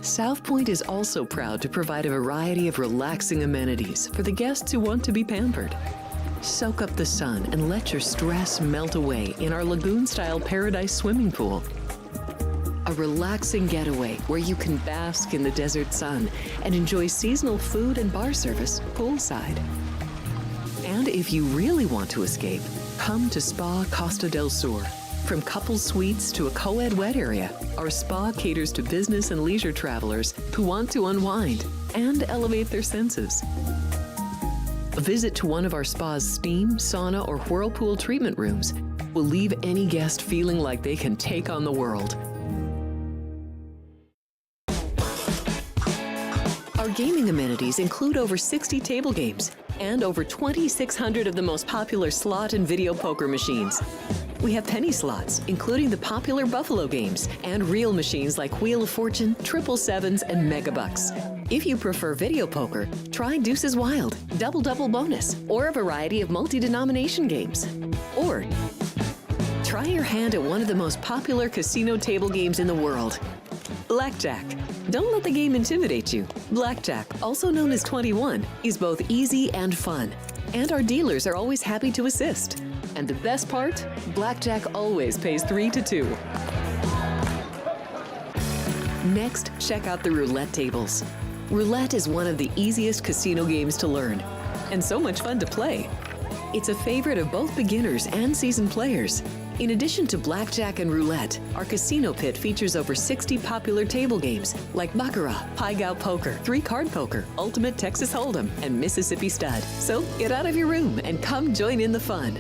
South Point is also proud to provide a variety of relaxing amenities for the guests who want to be pampered. Soak up the sun and let your stress melt away in our lagoon-style paradise swimming pool. A relaxing getaway where you can bask in the desert sun and enjoy seasonal food and bar service poolside. And if you really want to escape, come to Spa Costa del Sur. From couple suites to a co-ed wet area, our spa caters to business and leisure travelers who want to unwind and elevate their senses. A visit to one of our spa's steam, sauna, or whirlpool treatment rooms will leave any guest feeling like they can take on the world. Our gaming amenities include over 60 table games and over 2,600 of the most popular slot and video poker machines. We have penny slots, including the popular Buffalo games, and real machines like Wheel of Fortune, Triple Sevens, and Megabucks. If you prefer video poker, try Deuces Wild, Double Double Bonus, or a variety of multi-denomination games. Or try your hand at one of the most popular casino table games in the world, Blackjack. Don't let the game intimidate you. Blackjack, also known as 21, is both easy and fun. And our dealers are always happy to assist. And the best part? Blackjack always pays 3 to 2. Next, check out the roulette tables. Roulette is one of the easiest casino games to learn, and so much fun to play. It's a favorite of both beginners and seasoned players. In addition to blackjack and roulette, our casino pit features over 60 popular table games like Baccarat, Pai Gow Poker, 3-Card Poker, Ultimate Texas Hold'em, and Mississippi Stud. So get out of your room and come join in the fun.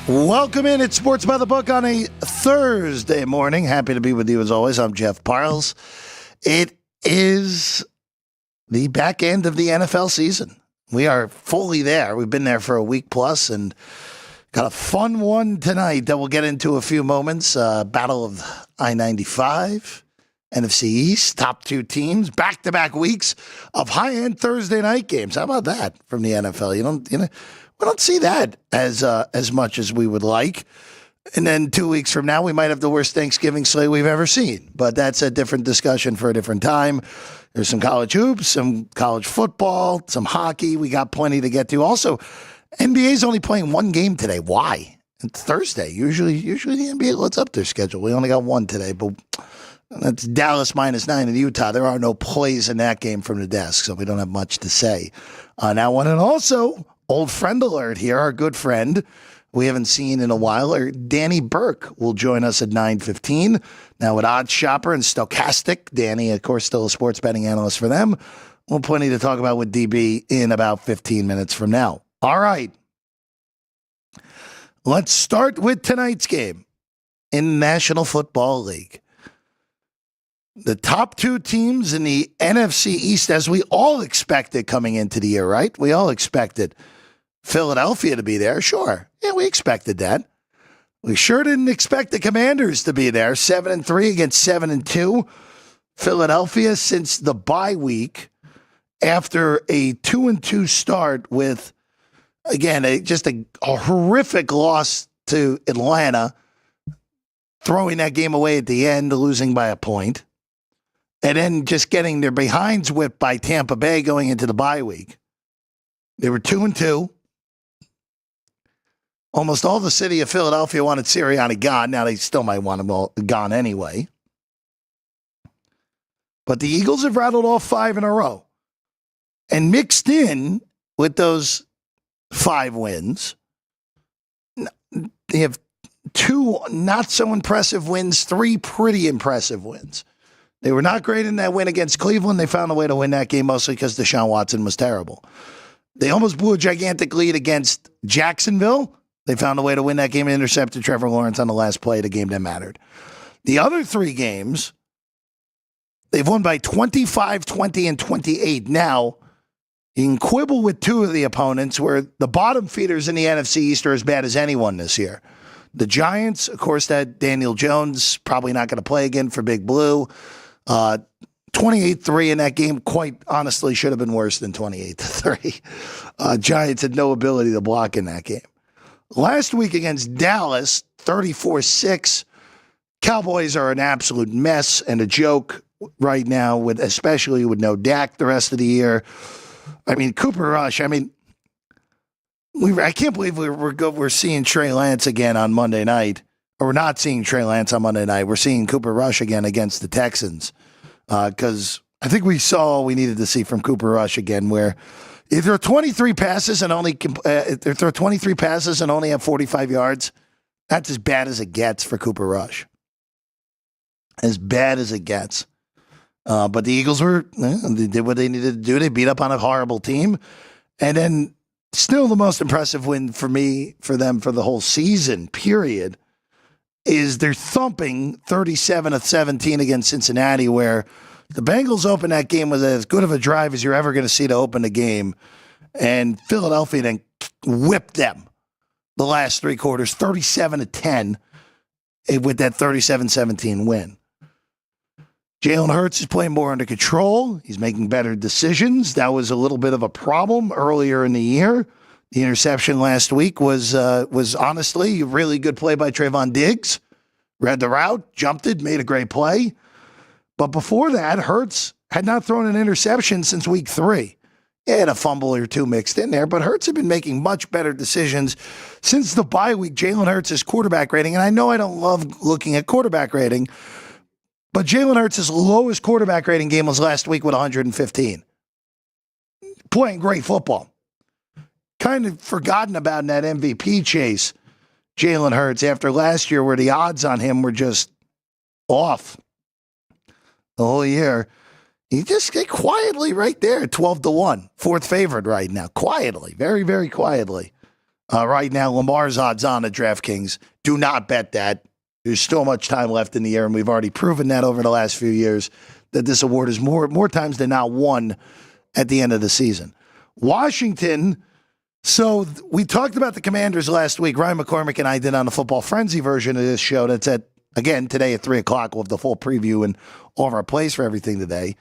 Welcome in. It's Sports by the Book on a Thursday morning. Happy to be with you as always. I'm Jeff Parles. It is the back end of the NFL season. We are fully there. We've been there for a week plus and got a fun one tonight that we'll get into a few moments. Battle of I-95, NFC East, top two teams, back-to-back weeks of high-end Thursday night games. How about that from the NFL? We don't see that as much as we would like. And then 2 weeks from now, we might have the worst Thanksgiving slate we've ever seen. But that's a different discussion for a different time. There's some college hoops, some college football, some hockey. We got plenty to get to. Also, NBA's only playing one game today. Why? It's Thursday. Usually the NBA lets up their schedule. We only got one today, but that's Dallas -9 in Utah. There are no plays in that game from the desk, so we don't have much to say on that one. And also, old friend alert here, our good friend we haven't seen in a while, Danny Burke will join us at 9:15. Now at Odds Shopper and Stochastic. Danny, of course, still a sports betting analyst for them. We'll have plenty to talk about with DB in about 15 minutes from now. All right. Let's start with tonight's game in the National Football League. The top two teams in the NFC East, as we all expected coming into the year, right? We all expected Philadelphia to be there. Sure. Yeah, we expected that. We sure didn't expect the Commanders to be there. 7-3 against 7-2. Philadelphia, since the bye week, after a 2-2 start with, again, just a horrific loss to Atlanta, throwing that game away at the end, losing by a point, and then just getting their behinds whipped by Tampa Bay going into the bye week. They were 2-2. Almost all the city of Philadelphia wanted Sirianni gone. Now they still might want him gone anyway. But the Eagles have rattled off 5 in a row. And mixed in with those 5 wins, they have 2 not so impressive wins, 3 pretty impressive wins. They were not great in that win against Cleveland. They found a way to win that game mostly because Deshaun Watson was terrible. They almost blew a gigantic lead against Jacksonville. They found a way to win that game and intercepted Trevor Lawrence on the last play of the game that mattered. The other 3 games, they've won by 25, 20, and 28. Now, you can quibble with 2 of the opponents where the bottom feeders in the NFC East are as bad as anyone this year. The Giants, of course, that Daniel Jones, probably not going to play again for Big Blue. 28-3 in that game, quite honestly, should have been worse than 28-3. Giants had no ability to block in that game. Last week against Dallas, 34-6. Cowboys are an absolute mess and a joke right now, especially with no Dak the rest of the year. I mean, Cooper Rush, I can't believe we're seeing Trey Lance again on Monday night. Or we're not seeing Trey Lance on Monday night. We're seeing Cooper Rush again against the Texans. Because I think we saw all we needed to see from Cooper Rush again, where if there are 23 passes and only have 45 yards, that's as bad as it gets for Cooper Rush. As bad as it gets. But the Eagles they did what they needed to do. They beat up on a horrible team. And then still the most impressive win for them for the whole season, period, is they're thumping 37-17 against Cincinnati, where the Bengals opened that game with as good of a drive as you're ever going to see to open the game. And Philadelphia then whipped them the last three quarters, 37-10, with that 37-17 win. Jalen Hurts is playing more under control. He's making better decisions. That was a little bit of a problem earlier in the year. The interception last week was honestly a really good play by Trayvon Diggs. Read the route, jumped it, made a great play. But before that, Hurts had not thrown an interception since week 3. He had a fumble or two mixed in there, but Hurts had been making much better decisions since the bye week. Jalen Hurts' quarterback rating, and I know I don't love looking at quarterback rating, but Jalen Hurts' lowest quarterback rating game was last week with 115. Playing great football. Kind of forgotten about in that MVP chase, Jalen Hurts, after last year where the odds on him were just off the whole year. He just get quietly right there, 12-1, fourth favorite right now. Quietly, very, very quietly. Right now, Lamar's odds on at DraftKings. Do not bet that. There's still much time left in the year, and we've already proven that over the last few years that this award is more times than not won at the end of the season. Washington. So we talked about the Commanders last week. Ryan McCormick and I did on the Football Frenzy version of this show. That's again, today at 3 o'clock. We'll have the full preview and all of our plays for everything today.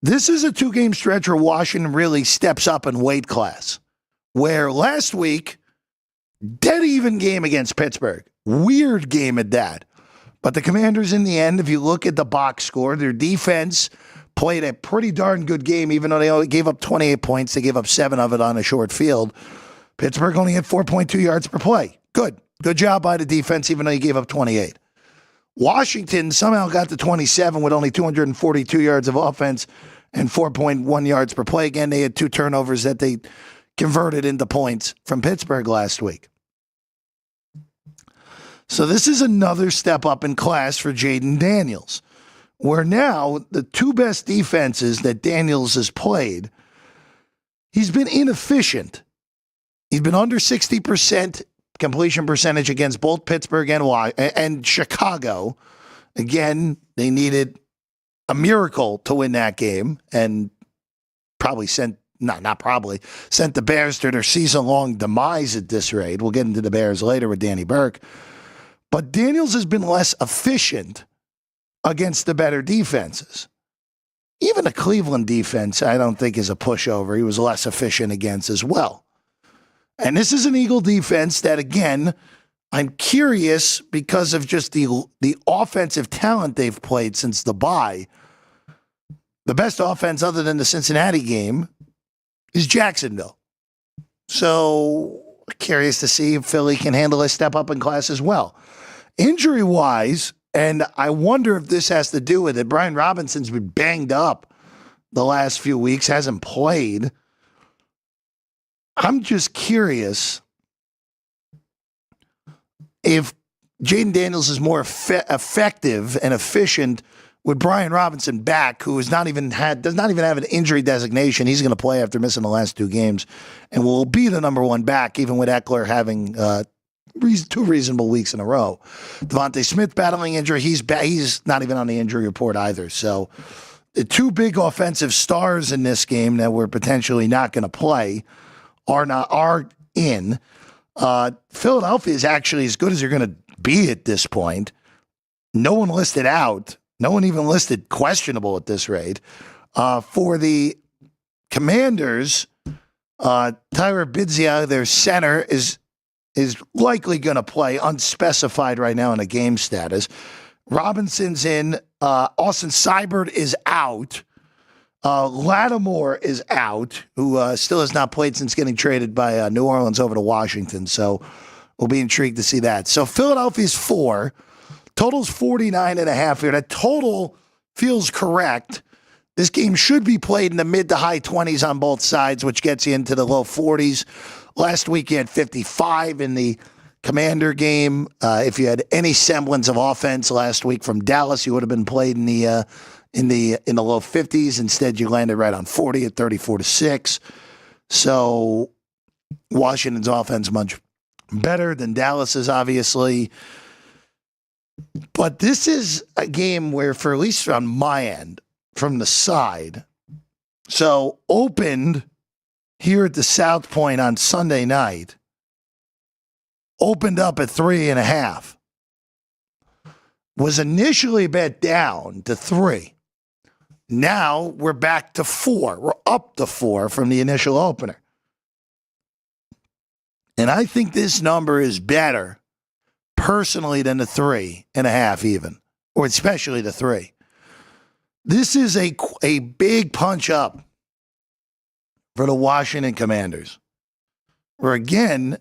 This is a 2-game stretch where Washington really steps up in weight class. Where last week, dead even game against Pittsburgh. Weird game at that. But the Commanders in the end, if you look at the box score, their defense played a pretty darn good game, even though they only gave up 28 points. They gave up 7 of it on a short field. Pittsburgh only had 4.2 yards per play. Good job by the defense, even though you gave up 28. Washington somehow got to 27 with only 242 yards of offense and 4.1 yards per play. Again, they had 2 turnovers that they converted into points from Pittsburgh last week. So this is another step up in class for Jaden Daniels, where now the 2 best defenses that Daniels has played, he's been inefficient. He's been under 60% completion percentage against both Pittsburgh and Chicago. Again, they needed a miracle to win that game and probably sent the Bears to their season-long demise at this rate. We'll get into the Bears later with Danny Burke. But Daniels has been less efficient against the better defenses. Even the Cleveland defense, I don't think, is a pushover. He was less efficient against as well. And this is an Eagle defense that, again, I'm curious because of just the offensive talent they've played since the bye. The best offense other than the Cincinnati game is Jacksonville. So curious to see if Philly can handle a step up in class as well. Injury-wise, and I wonder if this has to do with it, Brian Robinson's been banged up the last few weeks, hasn't played. I'm just curious if Jaden Daniels is more effective and efficient with Brian Robinson back, who does not even have an injury designation. He's going to play after missing the last 2 games and will be the number 1 back, even with Eckler having 2 reasonable weeks in a row. Devontae Smith battling injury. He's not even on the injury report either. So the 2 big offensive stars in this game that we're potentially not going to play are in. Philadelphia is actually as good as you're going to be at this point. No one listed out. No one even listed questionable at this rate. For the Commanders, Tyler Bidzia, their center, is is likely going to play, unspecified right now in a game status. Robinson's in. Austin Seibert is out. Lattimore is out, who still has not played since getting traded by New Orleans over to Washington. So we'll be intrigued to see that. So Philadelphia's 4. Total's 49.5 here. That total feels correct. This game should be played in the mid to high 20s on both sides, which gets you into the low 40s. Last week you had 55 in the Commander game. If you had any semblance of offense last week from Dallas, you would have been played in the low 50s. Instead, you landed right on 40 at 34-6. So Washington's offense much better than Dallas's, obviously. But this is a game where, for at least on my end, from the side, so opened here at the South Point on Sunday night, opened up at 3.5. Was initially bet down to 3. Now we're back to 4. We're up to 4 from the initial opener. And I think this number is better, personally, than the 3.5 even, or especially the 3. This is a big punch up for the Washington Commanders. Where again,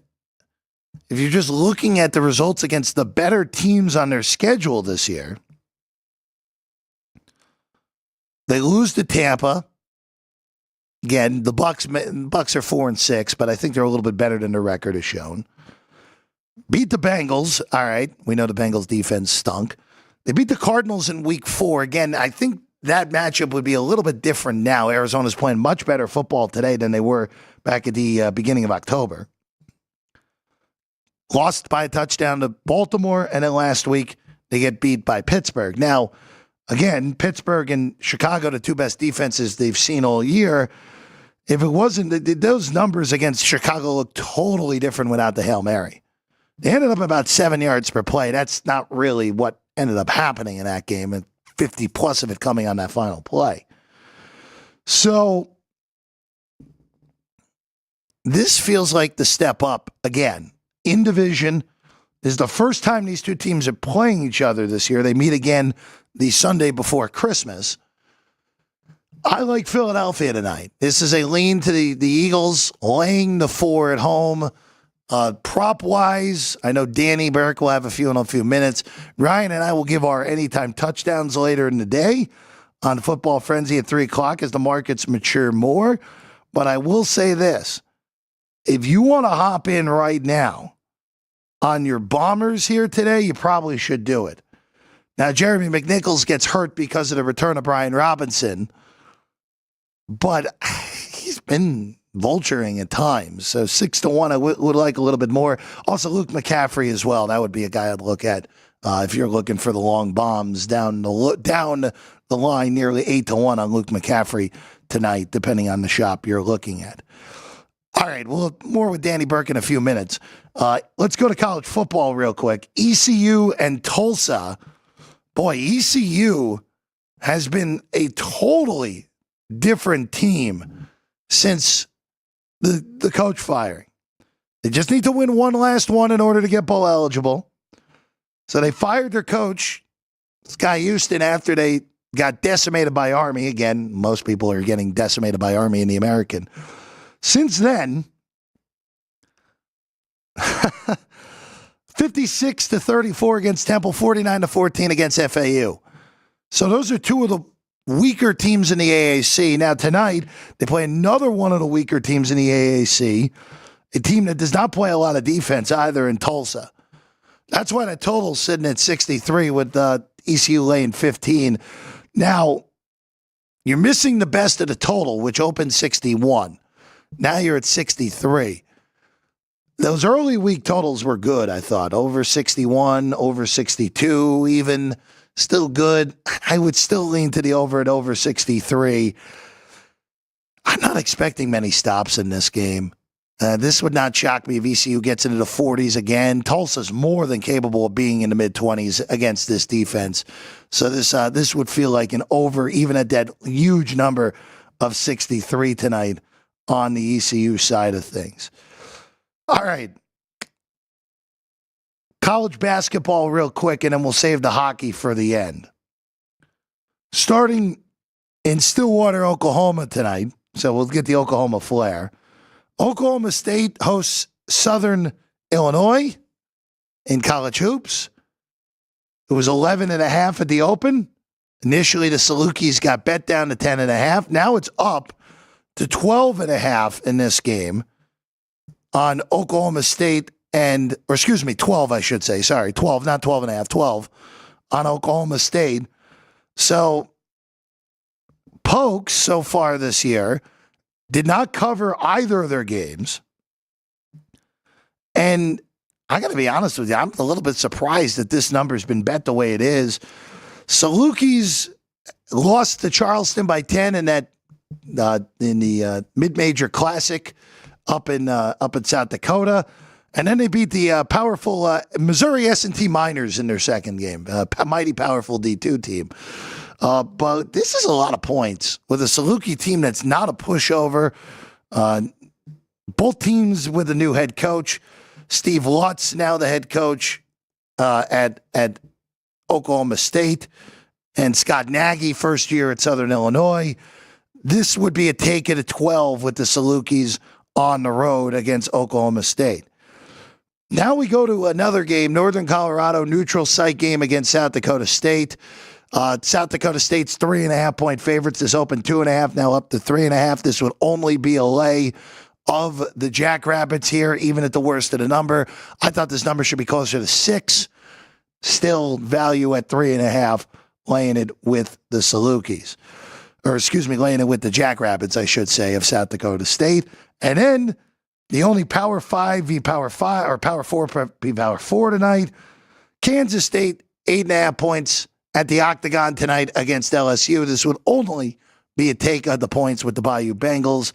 if you're just looking at the results against the better teams on their schedule this year, they lose to Tampa. Again, the Bucks are 4-6, but I think they're a little bit better than their record has shown. Beat the Bengals. All right, we know the Bengals defense stunk. They beat the Cardinals in week 4. Again, I think that matchup would be a little bit different now. Arizona's playing much better football today than they were back at the beginning of October. Lost by a touchdown to Baltimore, and then last week they get beat by Pittsburgh. Now, again, Pittsburgh and Chicago, the two best defenses they've seen all year. If it wasn't, those numbers against Chicago look totally different without the Hail Mary. They ended up about 7 yards per play. That's not really what ended up happening in that game, and 50 plus of it coming on that final play. So this feels like the step up again in division. This is the first time these two teams are playing each other this year. They meet again the Sunday before Christmas. I like Philadelphia tonight. This is a lean to the Eagles, laying the 4 at home. Prop-wise, I know Danny Burke will have a few in a few minutes. Ryan and I will give our anytime touchdowns later in the day on Football Frenzy at 3 o'clock as the markets mature more. But I will say this. If you want to hop in right now on your Bombers here today, you probably should do it. Now, Jeremy McNichols gets hurt because of the return of Brian Robinson, but he's been vulturing at times. So 6-1, I would like a little bit more. Also, Luke McCaffrey as well. That would be a guy I'd look at if you're looking for the long bombs down the line, nearly 8-1 on Luke McCaffrey tonight, depending on the shop you're looking at. All right, well, more with Danny Burke in a few minutes. Let's go to college football real quick. ECU and Tulsa. Boy, ECU has been a totally different team since the coach firing. They just need to win one last one in order to get bowl eligible. So they fired their coach, Sky Houston, after they got decimated by Army. Again, most people are getting decimated by Army in the American. Since then, 56-34 against Temple, 49-14 against FAU. So those are two of the weaker teams in the AAC. Now tonight, they play another one of the weaker teams in the AAC, a team that does not play a lot of defense either in Tulsa. That's why the total's sitting at 63 with ECU laying 15. Now, you're missing the best of the total, which opened 61. Now you're at 63. Those early week totals were good, I thought. Over 61, over 62 even. Still good. I would still lean to the over at over 63. I'm not expecting many stops in this game. This would not shock me if ECU gets into the 40s again. Tulsa's more than capable of being in the mid-20s against this defense. So this would feel like an over, even at that huge number of 63 tonight on the ECU side of things. All right. college basketball real quick, and then we'll save the hockey for the end. Starting in Stillwater, Oklahoma tonight, so we'll get the Oklahoma flair. Oklahoma State hosts Southern Illinois in college hoops. It was 11.5 at the open. Initially, the Salukis got bet down to 10.5. Now it's up to 12.5 in this game on Oklahoma State 12, I should say. Sorry, 12, not 12.5, 12 on Oklahoma State. So, Pokes so far this year did not cover either of their games. And I got to be honest with you, I'm a little bit surprised that this number's been bet the way it is. Salukis lost to Charleston by 10 in the mid-major classic up in South Dakota. And then they beat the powerful Missouri S&T Miners in their second game, mighty powerful D2 team. But this is a lot of points with a Saluki team that's not a pushover. Both teams with a new head coach. Steve Lutz now the head coach at Oklahoma State, and Scott Nagy first year at Southern Illinois. This would be a take at a 12 with the Salukis on the road against Oklahoma State. Now we go to another game, Northern Colorado neutral site game against South Dakota State. South Dakota State's 3.5-point favorites. This opened 2.5, now up to 3.5. This would only be a lay of the Jackrabbits here, even at the worst of the number. I thought this number should be closer to 6. Still value at 3.5, laying it with the Salukis. Laying it with the Jackrabbits, I should say, of South Dakota State. And then the only Power 5 v Power 5, or Power 4 v Power 4 tonight. Kansas State, 8.5 points at the Octagon tonight against LSU. This would only be a take of the points with the Bayou Bengals.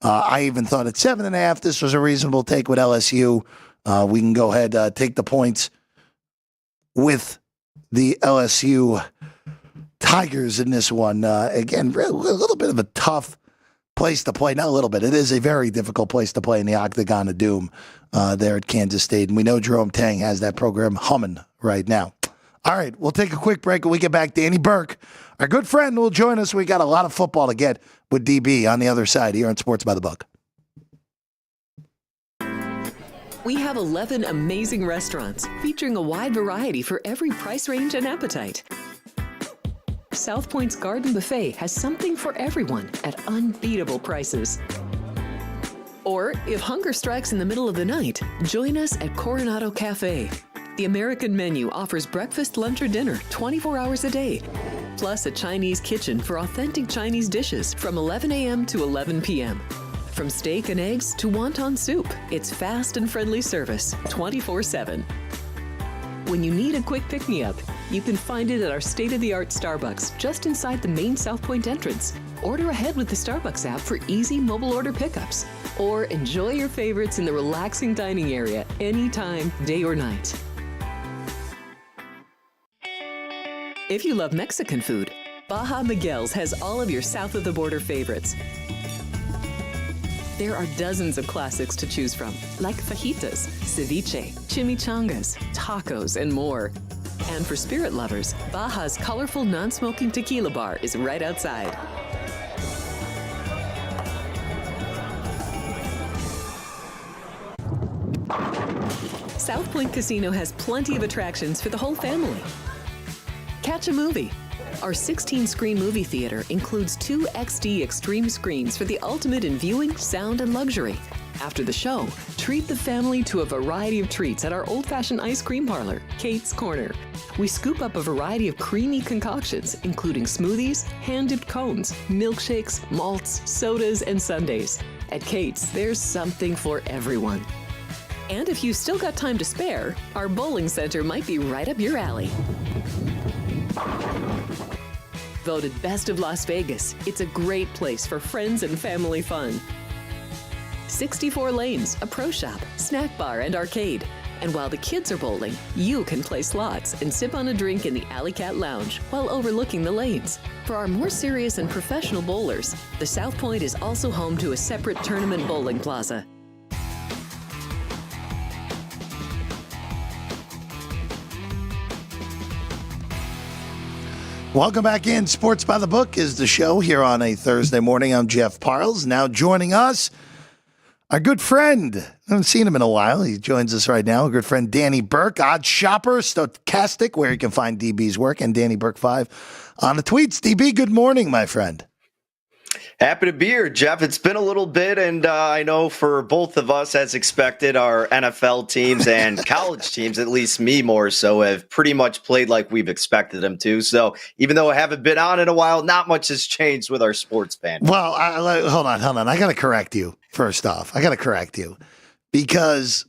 I even thought at 7.5, this was a reasonable take with LSU. We can go ahead, take the points with the LSU Tigers in this one. Again, a little bit of a tough place to play. Not a little bit. It is a very difficult place to play in the Octagon of Doom there at Kansas State. And we know Jerome Tang has that program humming right now. All right, we'll take a quick break. When we get back, Danny Burke, our good friend, will join us. We got a lot of football to get with DB on the other side here on Sports by the Book. We have 11 amazing restaurants featuring a wide variety for every price range and appetite. South Point's Garden Buffet has something for everyone at unbeatable prices. Or if hunger strikes in the middle of the night, join us at Coronado Cafe. The American menu offers breakfast, lunch, or dinner 24 hours a day, plus a Chinese kitchen for authentic Chinese dishes from 11 a.m. to 11 p.m. From steak and eggs to wonton soup, it's fast and friendly service 24/7. When you need a quick pick-me-up, you can find it at our state-of-the-art Starbucks just inside the main South Point entrance. Order ahead with the Starbucks app for easy mobile order pickups. Or enjoy your favorites in the relaxing dining area anytime, day or night. If you love Mexican food, Baja Miguel's has all of your south-of-the-border favorites. There are dozens of classics to choose from, like fajitas, ceviche, chimichangas, tacos, and more. And for spirit lovers, Baja's colorful non-smoking tequila bar is right outside. South Point Casino has plenty of attractions for the whole family. Catch a movie. Our 16-screen movie theater includes 2 XD Extreme screens for the ultimate in viewing, sound, and luxury. After the show, treat the family to a variety of treats at our old-fashioned ice cream parlor, Kate's Corner. We scoop up a variety of creamy concoctions, including smoothies, hand-dipped cones, milkshakes, malts, sodas, and sundaes. At Kate's, there's something for everyone. And if you've still got time to spare, our bowling center might be right up your alley. Voted Best of Las Vegas, it's a great place for friends and family fun. 64 lanes, a pro shop, snack bar, and arcade. And while the kids are bowling, you can play slots and sip on a drink in the Alley Cat Lounge while overlooking the lanes. For our more serious and professional bowlers, the South Point is also home to a separate tournament bowling plaza. Welcome back in. Sports by the Book is the show here on a Thursday morning. I'm Jeff Parles. Now joining us, our good friend. I haven't seen him in a while. He joins us right now. Our good friend Danny Burke, Odd Shopper, Stochastic, where you can find DB's work, and Danny Burke 5 on the tweets. DB, good morning, my friend. Happy to be here, Jeff. It's been a little bit, and I know for both of us, as expected, our NFL teams and college teams, at least me more so, have pretty much played like we've expected them to. So even though I haven't been on in a while, not much has changed with our sports fan. Well, hold on. I got to correct you, first off. I got to correct you because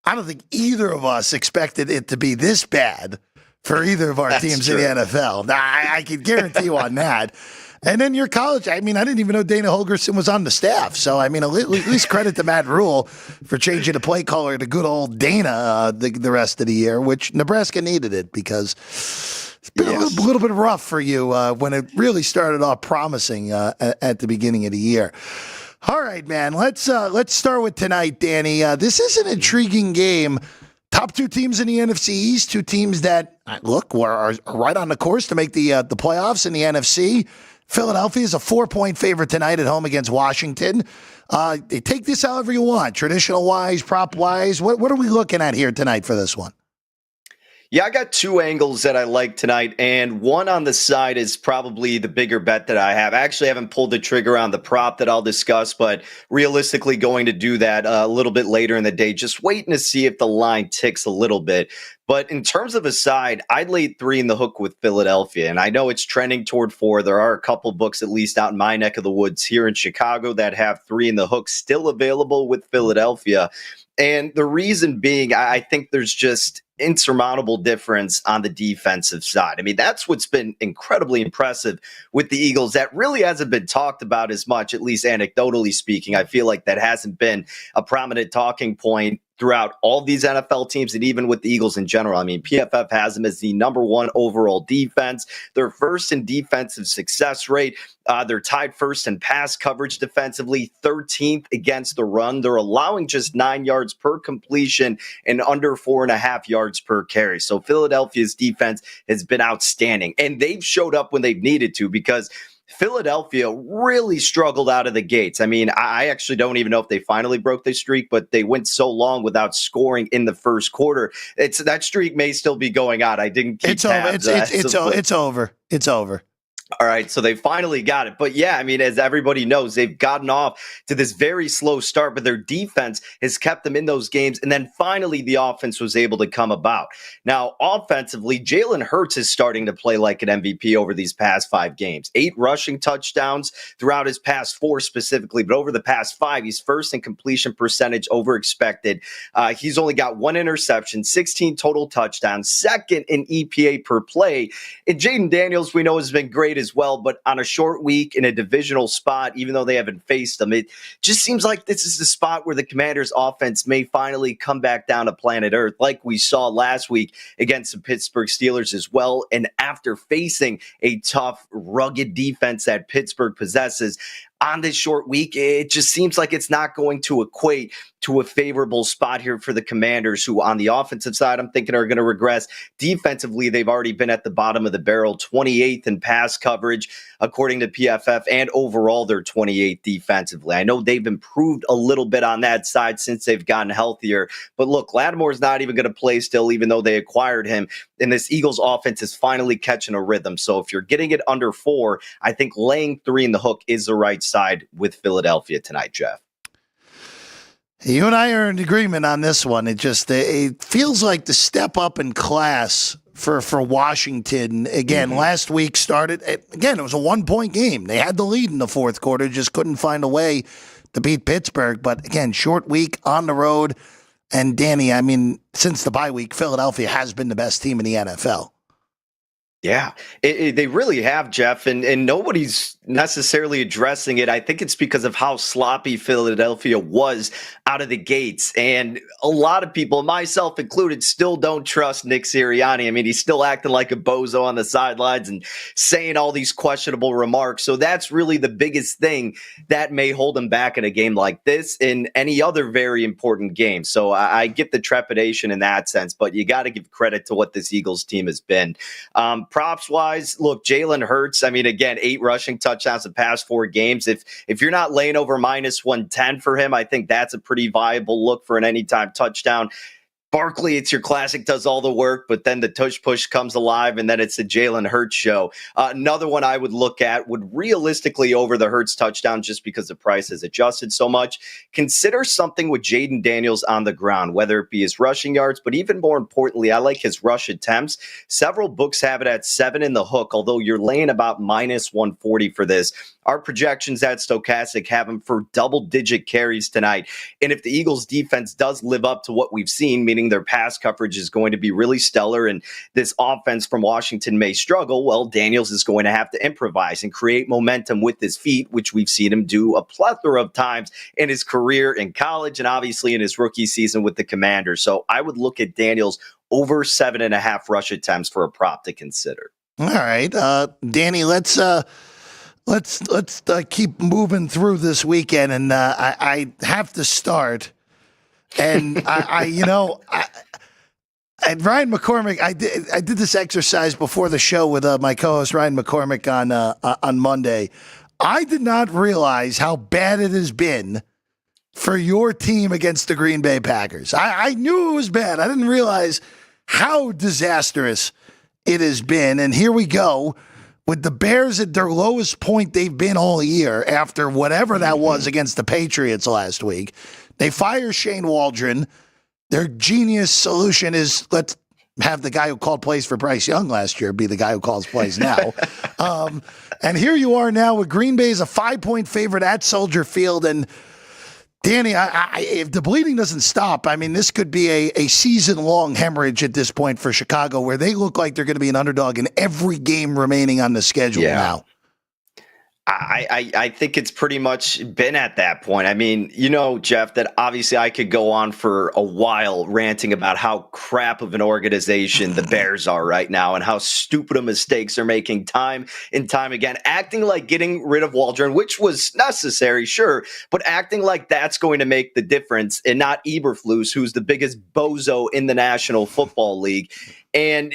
I don't think either of us expected it to be this bad for either of our teams in the NFL. Now, I can guarantee you on that. And then your college, I didn't even know Dana Holgerson was on the staff. So, at least credit to Matt Rule for changing the play caller to good old Dana the rest of the year, which Nebraska needed it because it's been a little bit rough for you when it really started off promising at the beginning of the year. All right, man, let's start with tonight, Danny. This is an intriguing game. Top two teams in the NFC East, two teams that, are right on the course to make the playoffs in the NFC. Philadelphia is a 4-point favorite tonight at home against Washington. Take this however you want, traditional-wise, prop-wise. What are we looking at here tonight for this one? Yeah, I got two angles that I like tonight, and one on the side is probably the bigger bet that I have. I actually haven't pulled the trigger on the prop that I'll discuss, but realistically going to do that a little bit later in the day, just waiting to see if the line ticks a little bit. But in terms of a side, I'd lay 3 in the hook with Philadelphia, and I know it's trending toward 4. There are a couple books, at least out in my neck of the woods here in Chicago, that have 3 in the hook still available with Philadelphia. And the reason being, I think there's just insurmountable difference on the defensive side. That's what's been incredibly impressive with the Eagles. That really hasn't been talked about as much, at least anecdotally speaking. I feel like that hasn't been a prominent talking point throughout all these NFL teams and even with the Eagles in general. PFF has them as the number 1 overall defense. They're first in defensive success rate. They're tied first in pass coverage defensively, 13th against the run. They're allowing just 9 yards per completion and under 4.5 yards per carry. So Philadelphia's defense has been outstanding, and they've showed up when they've needed to because Philadelphia really struggled out of the gates. I actually don't even know if they finally broke their streak, but they went so long without scoring in the first quarter. That streak may still be going on. I didn't keep tabs. It's over. It's over. All right, so they finally got it. But yeah, as everybody knows, they've gotten off to this very slow start, but their defense has kept them in those games. And then finally, the offense was able to come about. Now, offensively, Jalen Hurts is starting to play like an MVP over these past 5 games. 8 rushing touchdowns throughout his past 4 specifically, but over the past 5, he's first in completion percentage over expected. He's only got 1 interception, 16 total touchdowns, second in EPA per play. And Jaden Daniels, we know, has been great as well, but on a short week in a divisional spot, even though they haven't faced them, it just seems like this is the spot where the Commanders' offense may finally come back down to planet Earth, like we saw last week against the Pittsburgh Steelers as well. And after facing a tough, rugged defense that Pittsburgh possesses, on this short week, it just seems like it's not going to equate to a favorable spot here for the Commanders, who on the offensive side, I'm thinking are going to regress. Defensively, they've already been at the bottom of the barrel, 28th in pass coverage, according to PFF, and overall, they're 28th defensively. I know they've improved a little bit on that side since they've gotten healthier, but look, Lattimore's not even going to play still, even though they acquired him, and this Eagles offense is finally catching a rhythm. So if you're getting it under 4, I think laying 3 in the hook is the right side with Philadelphia tonight, Jeff. You and I are in agreement on this one. It feels like the step up in class for Washington. Again, last week started, again, it was a 1-point game. They had the lead in the fourth quarter, just couldn't find a way to beat Pittsburgh. But again, short week on the road. And Danny, since the bye week, Philadelphia has been the best team in the NFL. Yeah, they really have, Jeff, and nobody's necessarily addressing it. I think it's because of how sloppy Philadelphia was out of the gates. And a lot of people, myself included, still don't trust Nick Sirianni. He's still acting like a bozo on the sidelines and saying all these questionable remarks. So that's really the biggest thing that may hold him back in a game like this and any other very important game. So I get the trepidation in that sense, but you got to give credit to what this Eagles team has been. Props wise, look, Jalen Hurts. I mean, again, 8 rushing touchdowns the past 4 games. If you're not laying over minus 110 for him, I think that's a pretty viable look for an anytime touchdown. Barkley, it's your classic, does all the work, but then the tush push comes alive, and then it's the Jalen Hurts show. Another one I would look at would realistically over the Hurts touchdown just because the price has adjusted so much. Consider something with Jaden Daniels on the ground, whether it be his rushing yards, but even more importantly, I like his rush attempts. Several books have it at 7 in the hook, although you're laying about minus 140 for this. Our projections at Stochastic have him for double-digit carries tonight. And if the Eagles' defense does live up to what we've seen, meaning their pass coverage is going to be really stellar and this offense from Washington may struggle, well, Daniels is going to have to improvise and create momentum with his feet, which we've seen him do a plethora of times in his career in college and obviously in his rookie season with the Commanders. So I would look at Daniels over 7.5 rush attempts for a prop to consider. All right, Danny, let's keep moving through this weekend, and I have to start. And and Ryan McCormick, I did this exercise before the show with my co-host Ryan McCormick on Monday. I did not realize how bad it has been for your team against the Green Bay Packers. I knew it was bad. I didn't realize how disastrous it has been. And here we go. With the Bears at their lowest point they've been all year after whatever that was against the Patriots last week, they fire Shane Waldron. Their genius solution is let's have the guy who called plays for Bryce Young last year be the guy who calls plays now. And here you are now with Green Bay as a 5-point favorite at Soldier Field. And Danny, if the bleeding doesn't stop, I mean, this could be a season-long hemorrhage at this point for Chicago, where they look like they're going to be an underdog in every game remaining on the schedule now. I think it's pretty much been at that point. I mean, Jeff, that obviously I could go on for a while ranting about how crap of an organization the Bears are right now and how stupid of mistakes they're making time and time again, acting like getting rid of Waldron, which was necessary, sure, but acting like that's going to make the difference and not Eberflus, who's the biggest bozo in the National Football League. And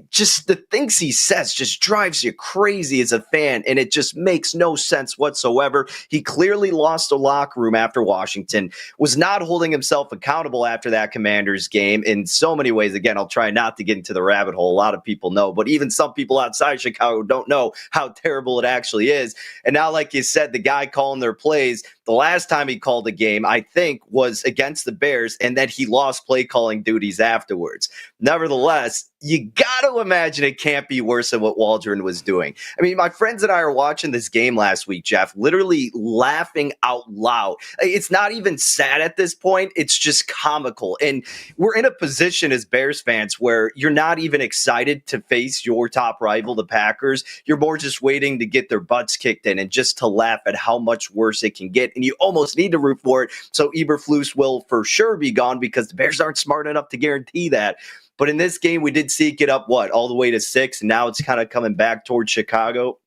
just the things he says just drives you crazy as a fan, and it just makes no sense whatsoever. He clearly lost the locker room after Washington, was not holding himself accountable after that Commanders game in so many ways. Again, I'll try not to get into the rabbit hole. A lot of people know, but even some people outside Chicago don't know how terrible it actually is. And now, like you said, the guy calling their plays, the last time he called a game, I think, was against the Bears, and then he lost play calling duties afterwards. Nevertheless, you got to imagine it can't be worse than what Waldron was doing. I mean, my friends and I are watching this game last week, Jeff, literally laughing out loud. It's not even sad at this point. It's just comical. And we're in a position as Bears fans where you're not even excited to face your top rival, the Packers. You're more just waiting to get their butts kicked in and just to laugh at how much worse it can get. And you almost need to root for it. So Eberflus will for sure be gone because the Bears aren't smart enough to guarantee that. But in this game, we did see it get up, all the way to 6, and now it's kind of coming back towards Chicago.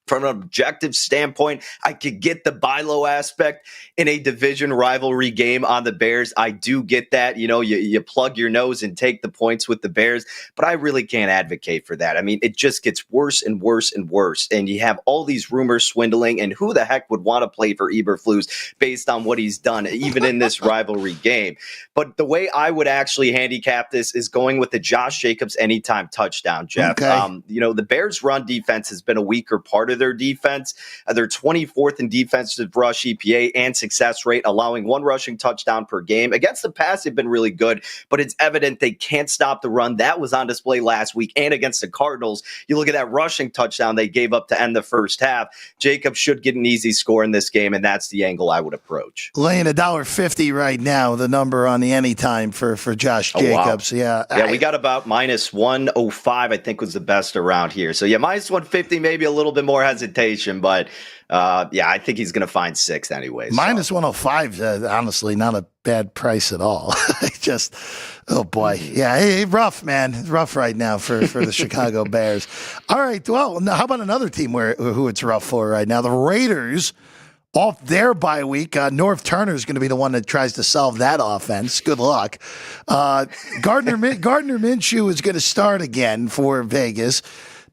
From an objective standpoint, I could get the buy low aspect in a division rivalry game on the Bears. I do get that. You plug your nose and take the points with the Bears, but I really can't advocate for that. I mean, it just gets worse and worse and worse. And you have all these rumors swindling, and who the heck would want to play for Eberflus based on what he's done, even in this rivalry game? But the way I would actually handicap this is going with the Josh Jacobs anytime touchdown, Jeff. Okay. The Bears' run defense has been a weaker part of their defense. They're 24th in defensive rush EPA and success rate, allowing 1 rushing touchdown per game. Against the pass, they've been really good, but it's evident they can't stop the run. That was on display last week and against the Cardinals. You look at that rushing touchdown they gave up to end the first half. Jacobs should get an easy score in this game, and that's the angle I would approach. Laying $1.50 right now, the number on the anytime for Josh Jacobs. Wow. Yeah, we got about minus 105, I think was the best around here. So minus 150, maybe a little bit more hesitation, but I think he's going to find 6 anyway. Minus 105, honestly, not a bad price at all. Just, oh boy. Yeah, rough, man. It's rough right now for the Chicago Bears. All right, well, how about another team who it's rough for right now? The Raiders, off their bye week. Norv Turner is going to be the one that tries to solve that offense. Good luck. Gardner Minshew is going to start again for Vegas.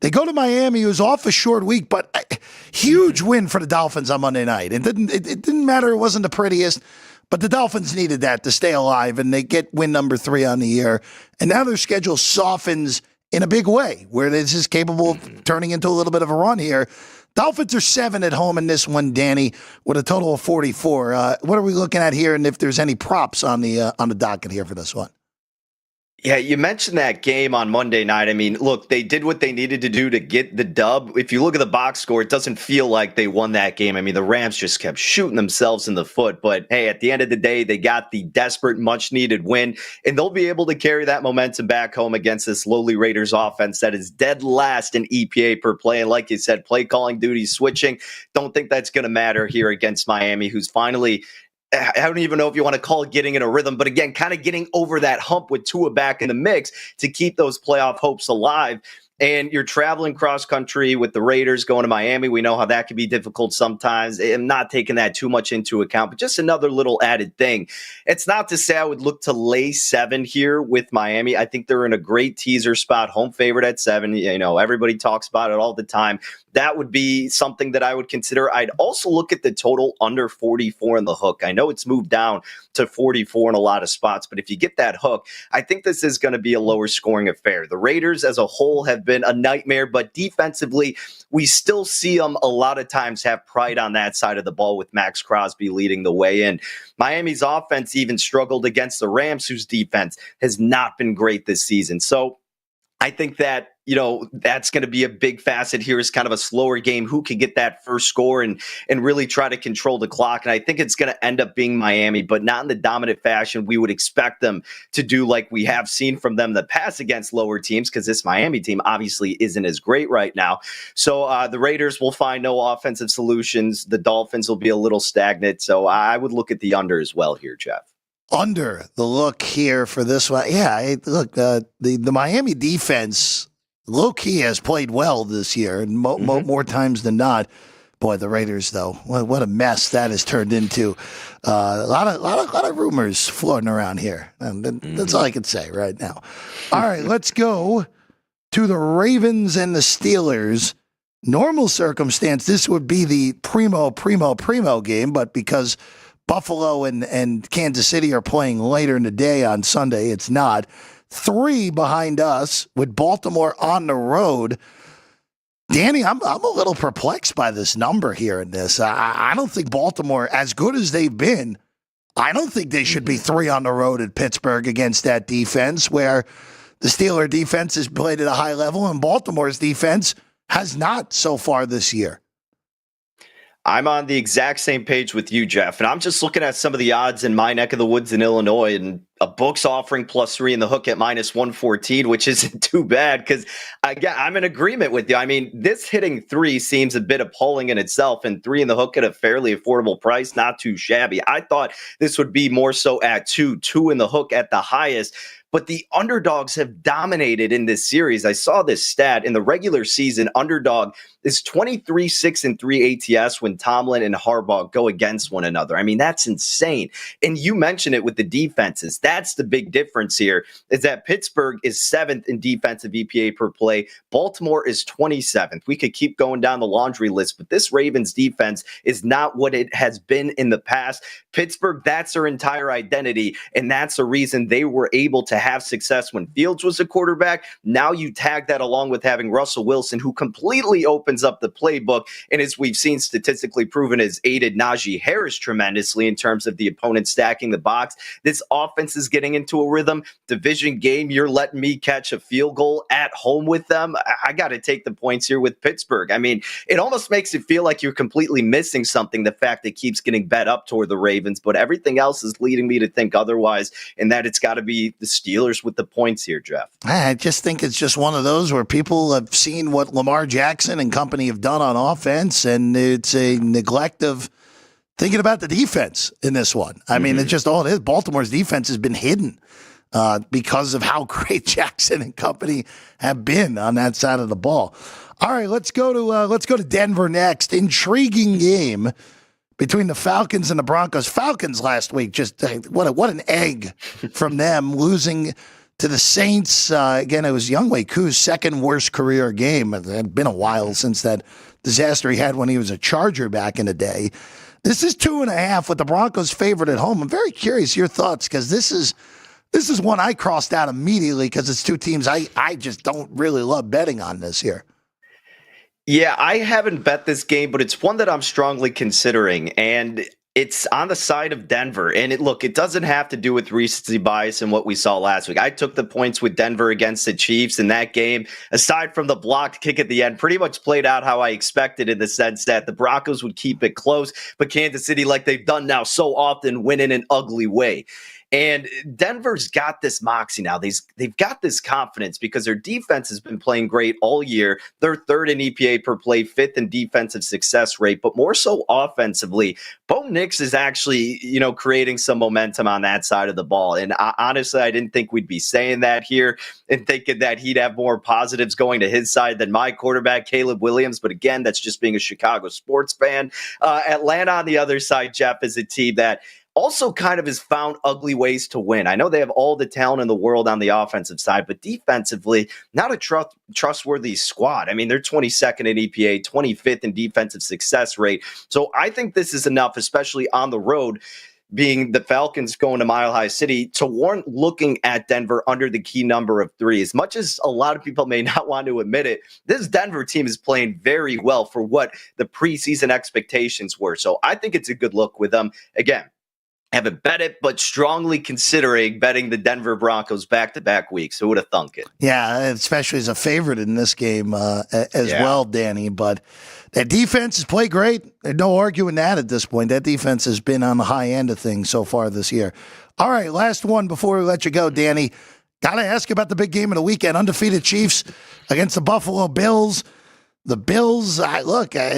They go to Miami, who's off a short week, but huge win for the Dolphins on Monday night. It didn't matter. It wasn't the prettiest, but the Dolphins needed that to stay alive, and they get win number 3 on the year. And now their schedule softens in a big way, where this is capable of turning into a little bit of a run here. Dolphins are 7 at home in this one, Danny, with a total of 44. What are we looking at here, and if there's any props on the docket here for this one? Yeah, you mentioned that game on Monday night. I mean, look, they did what they needed to do to get the dub. If you look at the box score, it doesn't feel like they won that game. I mean, the Rams just kept shooting themselves in the foot. But hey, at the end of the day, they got the desperate, much-needed win, and they'll be able to carry that momentum back home against this lowly Raiders offense that is dead last in EPA per play. And like you said, play calling duty switching. Don't think that's going to matter here against Miami, who's finally, I don't even know if you want to call it getting in a rhythm, but again, kind of getting over that hump with Tua back in the mix to keep those playoff hopes alive. And you're traveling cross country with the Raiders going to Miami. We know how that can be difficult sometimes. I'm not taking that too much into account, but just another little added thing. It's not to say I would look to lay 7 here with Miami. I think they're in a great teaser spot, home favorite at 7. You know, everybody talks about it all the time. That would be something that I would consider. I'd also look at the total under 44 in the hook. I know it's moved down to 44 in a lot of spots, but if you get that hook, I think this is going to be a lower scoring affair. The Raiders as a whole have been a nightmare, but defensively, we still see them a lot of times have pride on that side of the ball with Max Crosby leading the way in. Miami's offense even struggled against the Rams, whose defense has not been great this season. So I think that, you know, that's going to be a big facet here, is kind of a slower game. Who can get that first score and really try to control the clock? And I think it's going to end up being Miami, but not in the dominant fashion we would expect them to do, like we have seen from them in the past against lower teams, because this Miami team obviously isn't as great right now. So the Raiders will find no offensive solutions. The Dolphins will be a little stagnant. So I would look at the under as well here, Jeff. Under the look here for this one. Yeah, look, the Miami defense low-key has played well this year, and more times than not. Boy, the Raiders, though, what a mess that has turned into. A lot of rumors floating around here. And that's all I can say right now. All right, let's go to the Ravens and the Steelers. Normal circumstance, this would be the primo game, but because Buffalo and Kansas City are playing later in the day on Sunday, it's not. 3 behind us with Baltimore on the road. Danny, I'm a little perplexed by this number here in this. I don't think Baltimore, as good as they've been, I don't think they should be 3 on the road at Pittsburgh against that defense, where the Steeler defense has played at a high level and Baltimore's defense has not so far this year. I'm on the exact same page with you, Jeff, and I'm just looking at some of the odds in my neck of the woods in Illinois, and a book's offering +3 in the hook at -114, which isn't too bad, because I'm in agreement with you. I mean, this hitting 3 seems a bit appalling in itself, and 3 in the hook at a fairly affordable price, not too shabby. I thought this would be more so at 2 in the hook at the highest. But the underdogs have dominated in this series. I saw this stat in the regular season. Underdog is 23-6-3 ATS when Tomlin and Harbaugh go against one another. I mean, that's insane. And you mentioned it with the defenses. That's the big difference here, is that Pittsburgh is 7th in defensive EPA per play. Baltimore is 27th. We could keep going down the laundry list, but this Ravens defense is not what it has been in the past. Pittsburgh, that's their entire identity, and that's the reason they were able to have success when Fields was a quarterback. Now you tag that along with having Russell Wilson, who completely opens up the playbook, and as we've seen statistically proven, has aided Najee Harris tremendously in terms of the opponent stacking the box. This offense is getting into a rhythm. Division game, you're letting me catch a field goal at home with them. I got to take the points here with Pittsburgh. I mean, it almost makes it feel like you're completely missing something, the fact that it keeps getting bet up toward the Ravens, but everything else is leading me to think otherwise, and that it's got to be the Steelers with the points here, Jeff. I just think it's just one of those where people have seen what Lamar Jackson and company have done on offense, and it's a neglect of thinking about the defense in this one. I mean, it's just all it is. Baltimore's defense has been hidden because of how great Jackson and company have been on that side of the ball. All right, let's go to Denver next. Intriguing game between the Falcons and the Broncos. Falcons last week, just what an egg from them, losing to the Saints. Again, it was Younghoe Koo's second worst career game. It had been a while since that disaster he had when he was a Charger back in the day. This is 2.5 with the Broncos favored at home. I'm very curious your thoughts because this is one I crossed out immediately because it's two teams I just don't really love betting on this year. Yeah, I haven't bet this game, but it's one that I'm strongly considering, and it's on the side of Denver. And it doesn't have to do with recency bias and what we saw last week. I took the points with Denver against the Chiefs in that game. Aside from the blocked kick at the end, pretty much played out how I expected in the sense that the Broncos would keep it close, but Kansas City, like they've done now so often, win in an ugly way. And Denver's got this moxie now. They've got this confidence because their defense has been playing great all year. They're third in EPA per play, fifth in defensive success rate, but more so offensively. Bo Nix is actually, creating some momentum on that side of the ball. And honestly, I didn't think we'd be saying that here and thinking that he'd have more positives going to his side than my quarterback, Caleb Williams. But again, that's just being a Chicago sports fan. Atlanta on the other side, Jeff, is a team that also kind of has found ugly ways to win. I know they have all the talent in the world on the offensive side, but defensively, not a trustworthy squad. I mean, they're 22nd in EPA, 25th in defensive success rate. So I think this is enough, especially on the road, being the Falcons going to Mile High City, to warrant looking at Denver under the key number of 3. As much as a lot of people may not want to admit it, this Denver team is playing very well for what the preseason expectations were. So I think it's a good look with them. Again, haven't bet it, but strongly considering betting the Denver Broncos back-to-back weeks. Who would have thunk it? Yeah, especially as a favorite in this game well, Danny. But that defense has played great. There's no arguing that at this point. That defense has been on the high end of things so far this year. All right, last one before we let you go, Danny. Got to ask about the big game of the weekend. Undefeated Chiefs against the Buffalo Bills. The Bills, I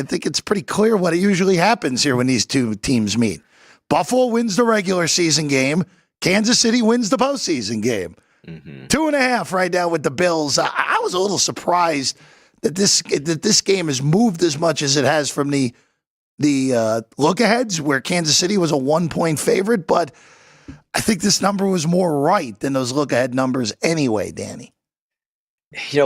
think it's pretty clear what usually happens here when these two teams meet. Buffalo wins the regular season game. Kansas City wins the postseason game. 2.5 right now with the Bills. I was a little surprised that this game has moved as much as it has from the look-aheads, where Kansas City was a 1-point favorite. But I think this number was more right than those look-ahead numbers anyway, Danny.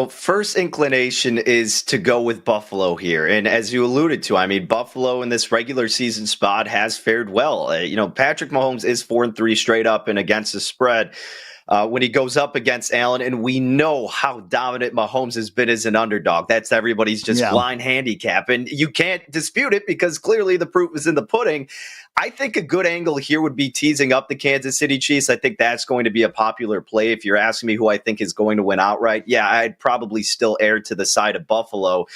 First inclination is to go with Buffalo here. And as you alluded to, I mean, Buffalo in this regular season spot has fared well. Patrick Mahomes is 4-3 straight up and against the spread when he goes up against Allen. And we know how dominant Mahomes has been as an underdog. That's everybody's just blind handicap. And you can't dispute it because clearly the proof is in the pudding. I think a good angle here would be teasing up the Kansas City Chiefs. I think that's going to be a popular play. If you're asking me who I think is going to win outright, I'd probably still err to the side of Buffalo.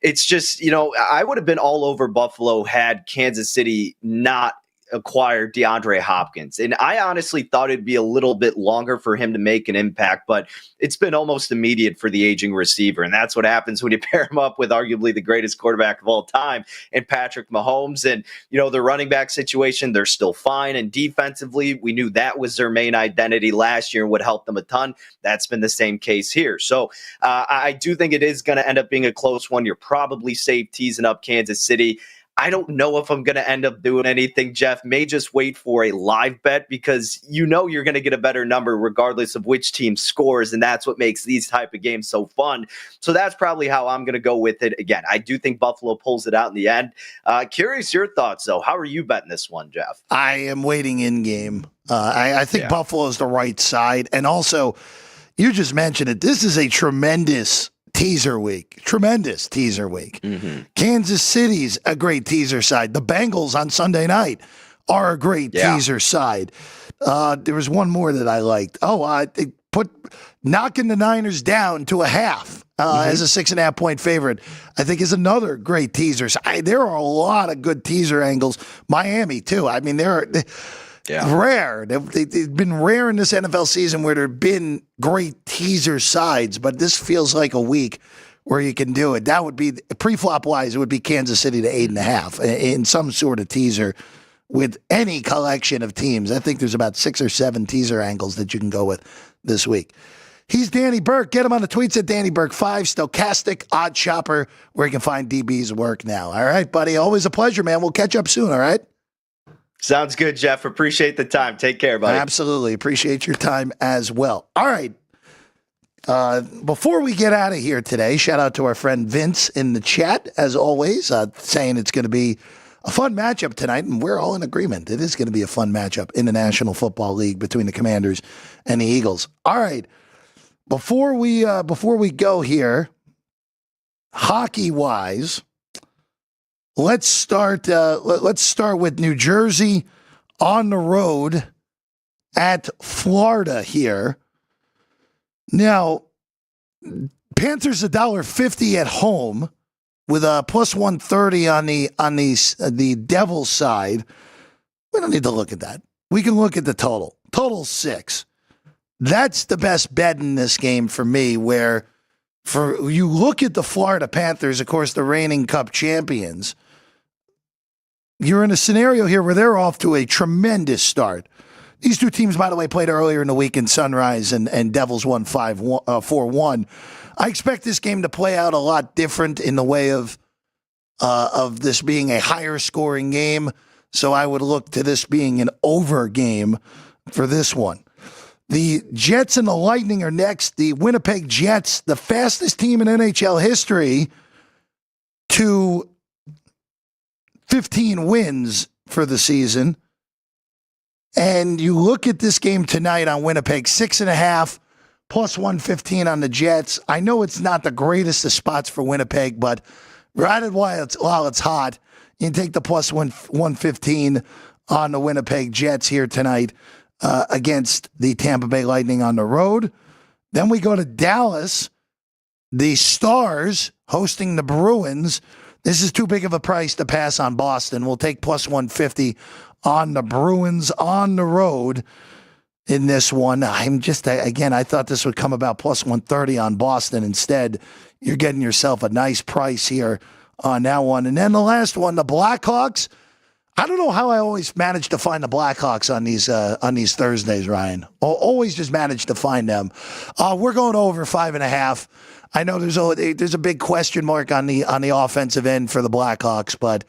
It's just, I would have been all over Buffalo had Kansas City not acquired DeAndre Hopkins. And I honestly thought it'd be a little bit longer for him to make an impact, but it's been almost immediate for the aging receiver. And that's what happens when you pair him up with arguably the greatest quarterback of all time in Patrick Mahomes. And, the running back situation, they're still fine. And defensively, we knew that was their main identity last year and would help them a ton. That's been the same case here. So I do think it is going to end up being a close one. You're probably safe teasing up Kansas City. I don't know if I'm going to end up doing anything, Jeff. May just wait for a live bet because you're going to get a better number regardless of which team scores, and that's what makes these type of games so fun. So that's probably how I'm going to go with it. Again, I do think Buffalo pulls it out in the end. Curious your thoughts, though. How are you betting this one, Jeff? I am waiting in game. I think Buffalo is the right side. And also, you just mentioned it. This is a tremendous teaser week. Kansas City's a great teaser side. The Bengals on Sunday night are a great teaser side. There was one more that I liked. They put knocking the Niners down to a half as a 6.5-point favorite, I think is another great teaser. There are a lot of good teaser angles. Miami too. I mean, they're rare. They've been rare in this NFL season where there have been great teaser sides, but this feels like a week where you can do it. That would be, pre-flop wise, it would be Kansas City to 8.5 in some sort of teaser with any collection of teams. I think there's about 6 or 7 teaser angles that you can go with this week. He's Danny Burke. Get him on the tweets at Danny Burke 5, Stochastic Odd Shopper, where you can find DB's work now. All right, buddy. Always a pleasure, man. We'll catch up soon, all right? Sounds good, Jeff. Appreciate the time. Take care, buddy. Absolutely. Appreciate your time as well. All right. Before we get out of here today, shout out to our friend Vince in the chat, as always, saying it's going to be a fun matchup tonight, and we're all in agreement. It is going to be a fun matchup in the National Football League between the Commanders and the Eagles. All right, before we go here, hockey-wise, let's start with New Jersey on the road at Florida here. Now, Panthers $1.50 at home with a plus 130 on the Devils side. We don't need to look at that. We can look at the total. Total 6. That's the best bet in this game for me, where for you look at the Florida Panthers, of course, the reigning Cup champions. You're in a scenario here where they're off to a tremendous start. These two teams, by the way, played earlier in the week in Sunrise, and Devils won 4-1. I expect this game to play out a lot different in the way of this being a higher scoring game. So I would look to this being an over game for this one. The Jets and the Lightning are next. The Winnipeg Jets, the fastest team in NHL history to 15 wins for the season. And you look at this game tonight on Winnipeg, 6.5, plus 115 on the Jets. I know it's not the greatest of spots for Winnipeg, but right while it's hot, you can take the plus 115 on the Winnipeg Jets here tonight against the Tampa Bay Lightning on the road. Then we go to Dallas, the Stars hosting the Bruins. This is too big of a price to pass on Boston. We'll take plus 150 on the Bruins on the road in this one. I thought this would come about plus 130 on Boston. Instead, you're getting yourself a nice price here on that one. And then the last one, the Blackhawks. I don't know how I always manage to find the Blackhawks on these Thursdays, Ryan. Always just manage to find them. We're going over 5.5. I know there's a big question mark on the offensive end for the Blackhawks, but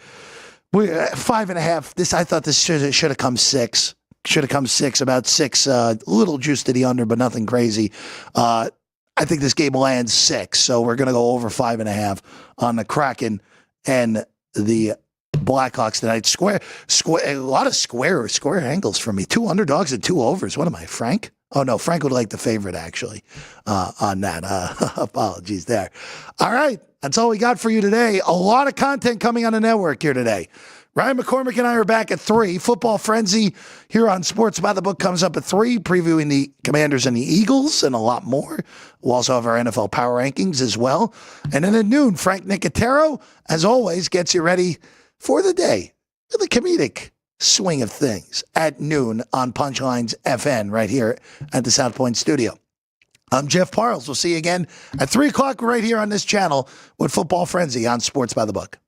we're 5.5. I thought this should have come 6. Should have come 6, about 6. Little juice to the under, but nothing crazy. I think this game lands 6, so we're going to go over 5.5 on the Kraken and the Blackhawks tonight. A lot of square angles for me. 2 underdogs and 2 overs. What am I, Frank? Oh, no, Frank would like the favorite, actually, on that. Apologies there. All right, that's all we got for you today. A lot of content coming on the network here today. Ryan McCormick and I are back at 3. Football Frenzy here on Sports by the Book comes up at 3, previewing the Commanders and the Eagles and a lot more. We'll also have our NFL Power Rankings as well. And then at noon, Frank Nicotero, as always, gets you ready for the day, for the comedic swing of things at noon on Punchlines FN right here at the South Point studio. I'm Jeff Parles. We'll see you again at 3 o'clock right here on this channel with Football Frenzy on Sports by the Book.